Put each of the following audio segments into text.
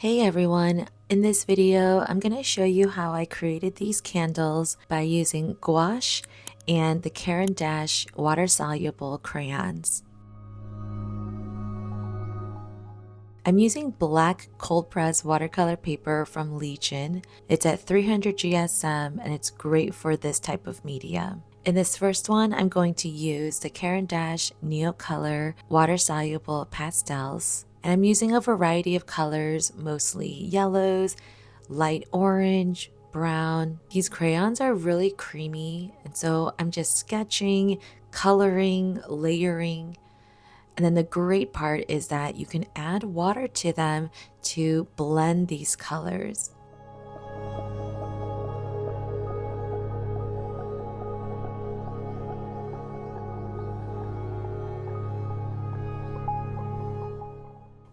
Hey everyone, in this video I'm going to show you how I created these candles by using gouache and the Caran water soluble crayons. I'm using black cold press watercolor paper from Legion. It's at 300 GSM and it's great for this type of media. In this first one, I'm going to use the Caran NeoColor water soluble pastels. And I'm using a variety of colors, mostly yellows, light orange, brown. These crayons are really creamy, and so I'm just sketching, coloring, layering. And then the great part is that you can add water to them to blend these colors.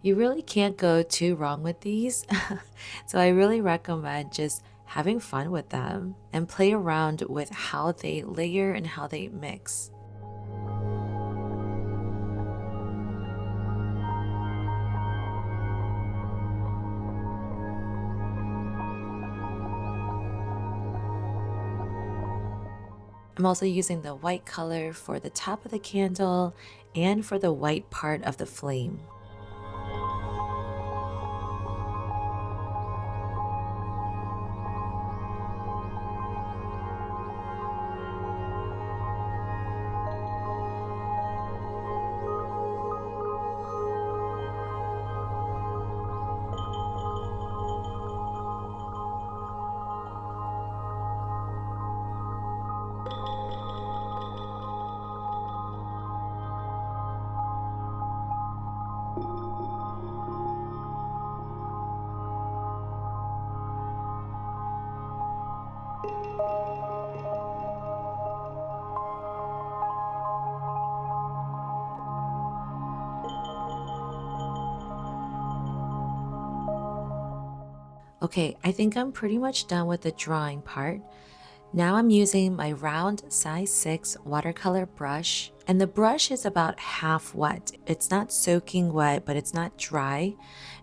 You really can't go too wrong with these. So I really recommend just having fun with them and play around with how they layer and how they mix. I'm also using the white color for the top of the candle and for the white part of the flame. Okay, I think I'm pretty much done with the drawing part. Now I'm using my round size 6 watercolor brush, and the brush is about half wet. It's not soaking wet, but it's not dry.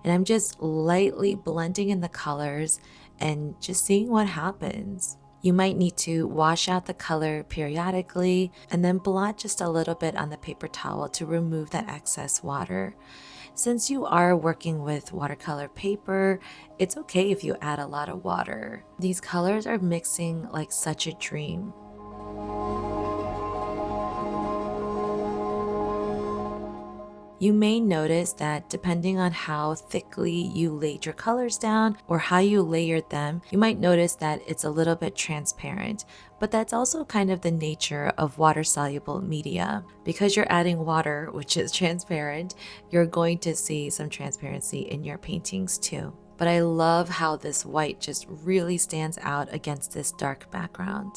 And I'm just lightly blending in the colors and just seeing what happens. You might need to wash out the color periodically and then blot just a little bit on the paper towel to remove that excess water. Since you are working with watercolor paper, it's okay if you add a lot of water. These colors are mixing like such a dream. You may notice that depending on how thickly you laid your colors down or how you layered them, you might notice that it's a little bit transparent, but that's also kind of the nature of water-soluble media. Because you're adding water, which is transparent, you're going to see some transparency in your paintings too. But I love how this white just really stands out against this dark background.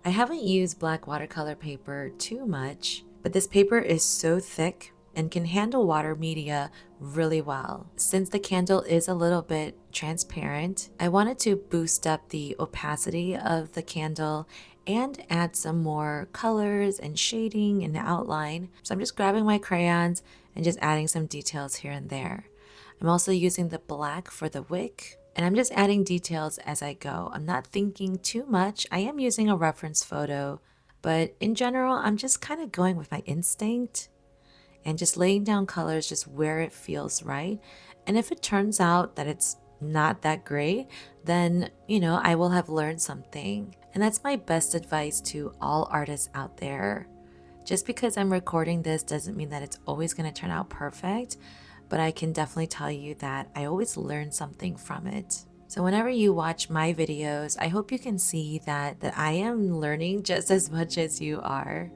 I haven't used black watercolor paper too much, but this paper is so thick and can handle water media really well. Since the candle is a little bit transparent, I wanted to boost up the opacity of the candle and add some more colors and shading and outline. So I'm just grabbing my crayons and just adding some details here and there. I'm also using the black for the wick. And I'm just adding details as I go. I'm not thinking too much. I am using a reference photo, but in general, I'm just kind of going with my instinct and just laying down colors just where it feels right. And if it turns out that it's not that great, then, I will have learned something. And that's my best advice to all artists out there. Just because I'm recording this doesn't mean that it's always going to turn out perfect, but I can definitely tell you that I always learn something from it. So whenever you watch my videos, I hope you can see that I am learning just as much as you are.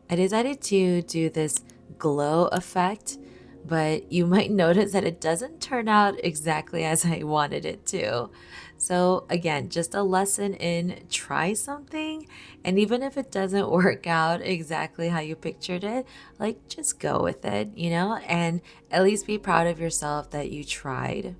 I decided to do this glow effect, but you might notice that it doesn't turn out exactly as I wanted it to. So again, just a lesson in try something, and even if it doesn't work out exactly how you pictured it, like just go with it, and at least be proud of yourself that you tried.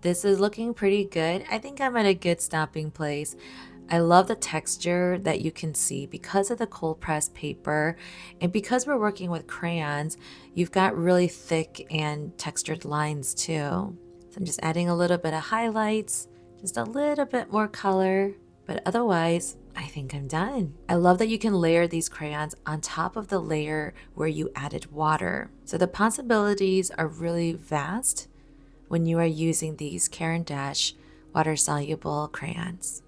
This is looking pretty good. I think I'm at a good stopping place. I love the texture that you can see because of the cold pressed paper, and because we're working with crayons, you've got really thick and textured lines too. So I'm just adding a little bit of highlights, just a little bit more color, but otherwise, I think I'm done. I love that you can layer these crayons on top of the layer where you added water. So the possibilities are really vast when you are using these Caran d'Ache water-soluble crayons.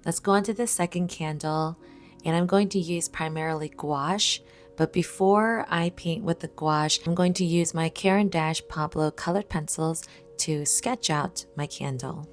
Let's go on to the second candle, and I'm going to use primarily gouache, but before I paint with the gouache, I'm going to use my Caran d'Ache Pablo colored pencils to sketch out my candle.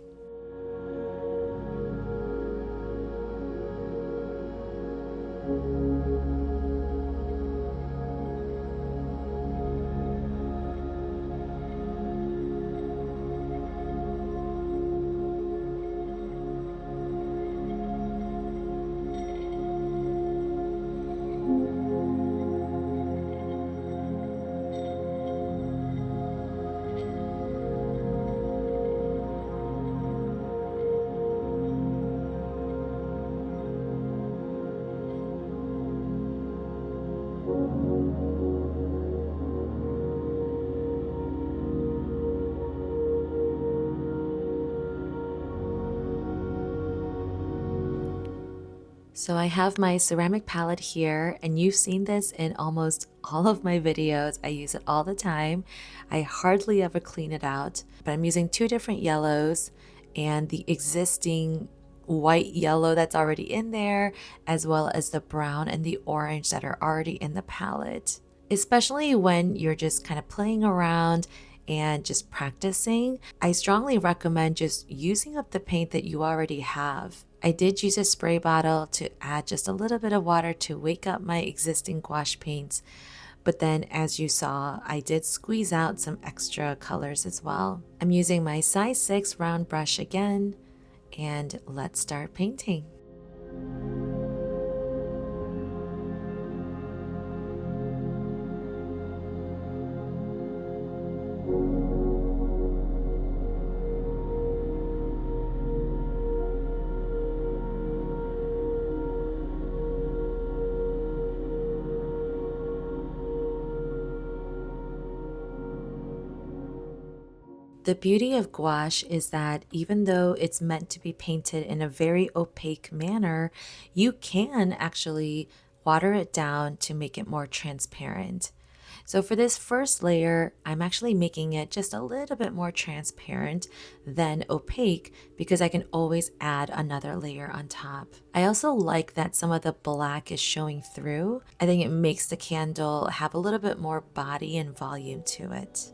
So I have my ceramic palette here, and you've seen this in almost all of my videos. I use it all the time. I hardly ever clean it out, but I'm using two different yellows and the existing white yellow that's already in there, as well as the brown and the orange that are already in the palette. Especially when you're just kind of playing around and just practicing, I strongly recommend just using up the paint that you already have. I did use a spray bottle to add just a little bit of water to wake up my existing gouache paints, but then as you saw, I did squeeze out some extra colors as well. I'm using my size 6 round brush again, and let's start painting. The beauty of gouache is that even though it's meant to be painted in a very opaque manner, you can actually water it down to make it more transparent. So for this first layer, I'm actually making it just a little bit more transparent than opaque because I can always add another layer on top. I also like that some of the black is showing through. I think it makes the candle have a little bit more body and volume to it.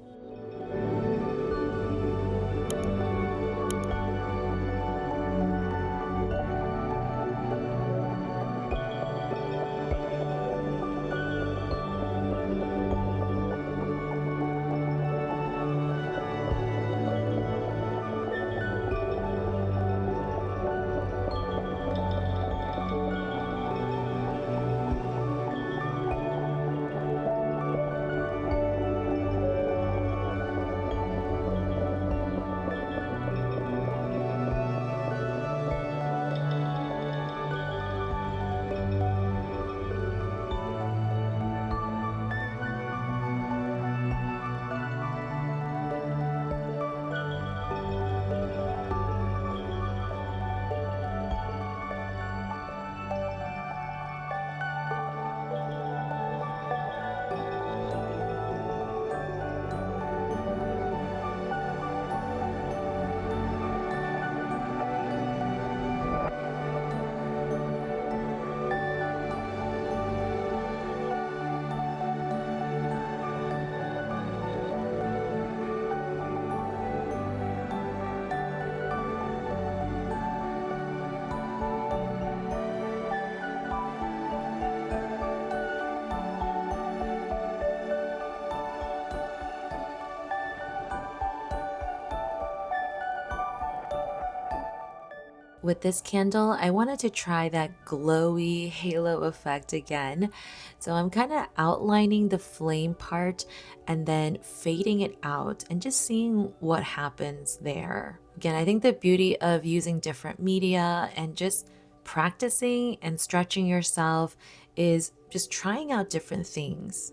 With this candle, I wanted to try that glowy halo effect again. So I'm kind of outlining the flame part and then fading it out and just seeing what happens there. Again, I think the beauty of using different media and just practicing and stretching yourself is just trying out different things.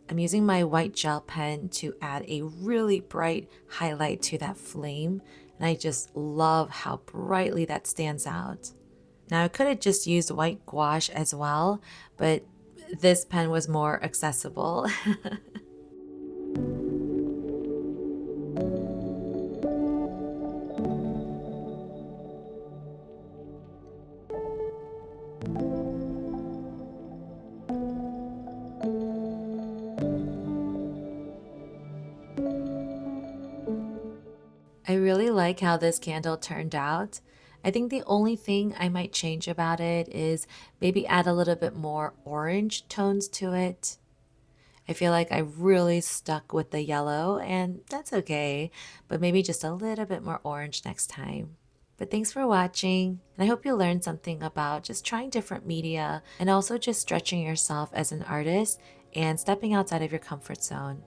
I'm using my white gel pen to add a really bright highlight to that flame, and I just love how brightly that stands out. Now I could have just used white gouache as well, but this pen was more accessible. I really like how this candle turned out. I think the only thing I might change about it is maybe add a little bit more orange tones to it. I feel like I really stuck with the yellow, and that's okay, but maybe just a little bit more orange next time. But thanks for watching, and I hope you learned something about just trying different media and also just stretching yourself as an artist and stepping outside of your comfort zone.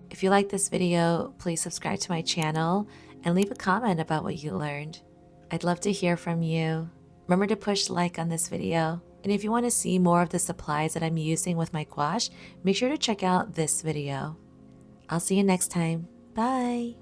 If you like this video, please subscribe to my channel and leave a comment about what you learned. I'd love to hear from you. Remember to push like on this video. And if you want to see more of the supplies that I'm using with my gouache, make sure to check out this video. I'll see you next time. Bye!